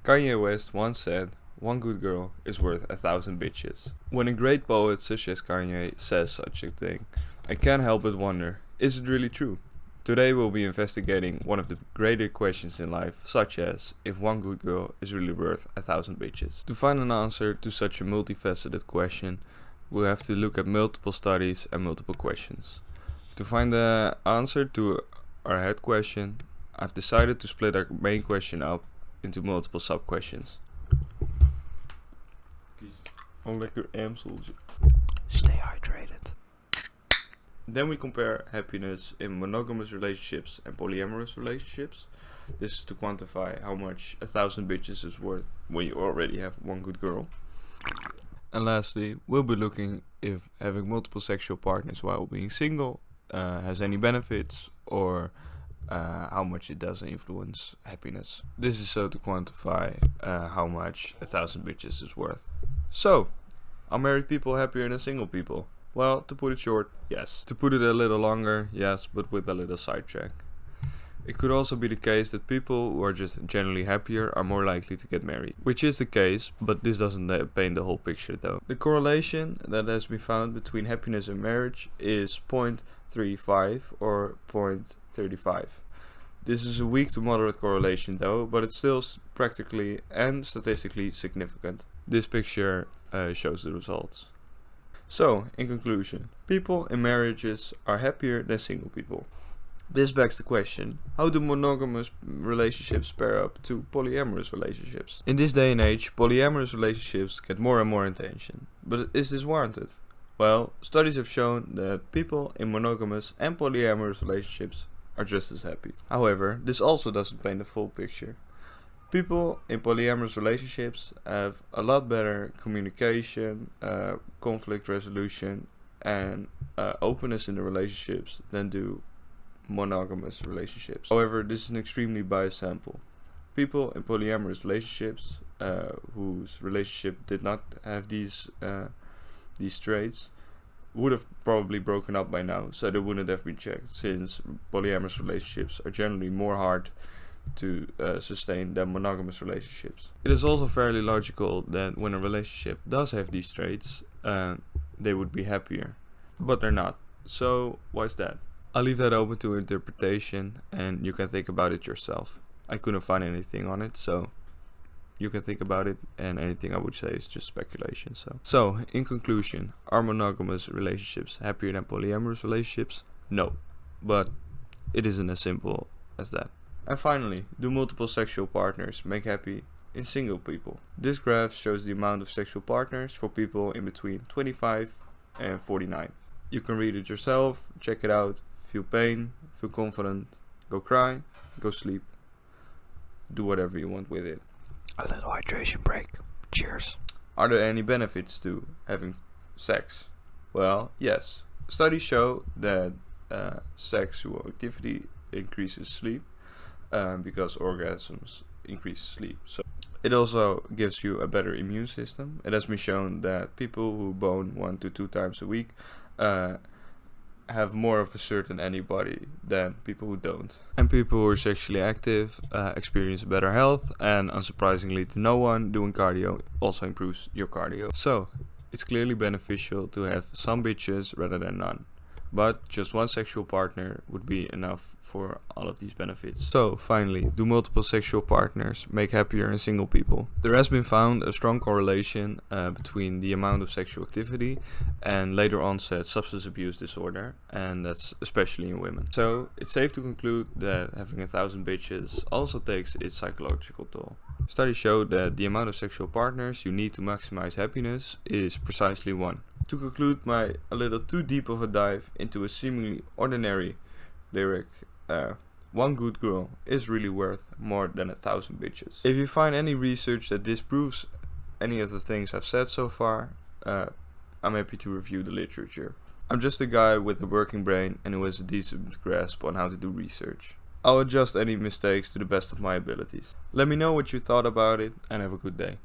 Kanye West once said, "One good girl is worth 1,000 bitches." When a great poet such as Kanye says such a thing, I can't help but wonder, is it really true? Today we'll be investigating one of the greater questions in life, such as if one good girl is really worth 1,000 bitches. To find an answer to such a multifaceted question, we'll have to look at multiple studies and multiple questions. To find the answer to our head question, I've decided to split our main question up into multiple sub-questions. Oh, lekker amseltje. Stay hydrated. Then we compare happiness in monogamous relationships and polyamorous relationships. This is to quantify how much 1,000 bitches is worth when you already have one good girl. And lastly, we'll be looking if having multiple sexual partners while being single has any benefits, or how much it does influence happiness. This is so to quantify how much 1,000 bitches is worth. So, are married people happier than single people? Well, to put it short, yes. To put it a little longer, yes, but with a little sidetrack. It could also be the case that people who are just generally happier are more likely to get married. Which is the case, but this doesn't paint the whole picture though. The correlation that has been found between happiness and marriage is 0.35 or 0.35. This is a weak to moderate correlation though, but it's still practically and statistically significant. This picture shows the results. So, in conclusion, people in marriages are happier than single people. This begs the question, how do monogamous relationships pair up to polyamorous relationships? In this day and age, polyamorous relationships get more and more attention. But is this warranted? Well, studies have shown that people in monogamous and polyamorous relationships are just as happy. However, this also doesn't paint the full picture. People in polyamorous relationships have a lot better communication, conflict resolution, and openness in the relationships than do monogamous relationships. However, this is an extremely biased sample. People in polyamorous relationships whose relationship did not have these traits would have probably broken up by now, so they wouldn't have been checked, since polyamorous relationships are generally more hard to sustain than monogamous relationships. It is also fairly logical that when a relationship does have these traits, they would be happier, but they're not. So why is that? I'll leave that open to interpretation, and you can think about it yourself. I couldn't find anything on it, so you can think about it, and anything I would say is just speculation. So in conclusion, are monogamous relationships happier than polyamorous relationships? No, but it isn't as simple as that. And finally, do multiple sexual partners make happy in single people? This graph shows the amount of sexual partners for people in between 25 and 49. You can read it yourself, check it out, feel pain, feel confident, go cry, go sleep, do whatever you want with it. A little hydration break. Cheers. Are there any benefits to having sex? Well, yes. Studies show that sexual activity increases sleep, because orgasms increase sleep. So it also gives you a better immune system. It has been shown that people who bone 1 to 2 times a week have more of a certain antibody than people who don't. And people who are sexually active experience better health, and unsurprisingly to no one, doing cardio also improves your cardio. So it's clearly beneficial to have some bitches rather than none. But just one sexual partner would be enough for all of these benefits. So finally, do multiple sexual partners make happier than single people? There has been found a strong correlation between the amount of sexual activity and later onset substance abuse disorder, and that's especially in women. So it's safe to conclude that having 1,000 bitches also takes its psychological toll. Studies show that the amount of sexual partners you need to maximize happiness is precisely 1. To conclude my a little too deep of a dive into a seemingly ordinary lyric, one good girl is really worth more than 1,000 bitches. If you find any research that disproves any of the things I've said so far, I'm happy to review the literature. I'm just a guy with a working brain and who has a decent grasp on how to do research. I'll adjust any mistakes to the best of my abilities. Let me know what you thought about it, and have a good day.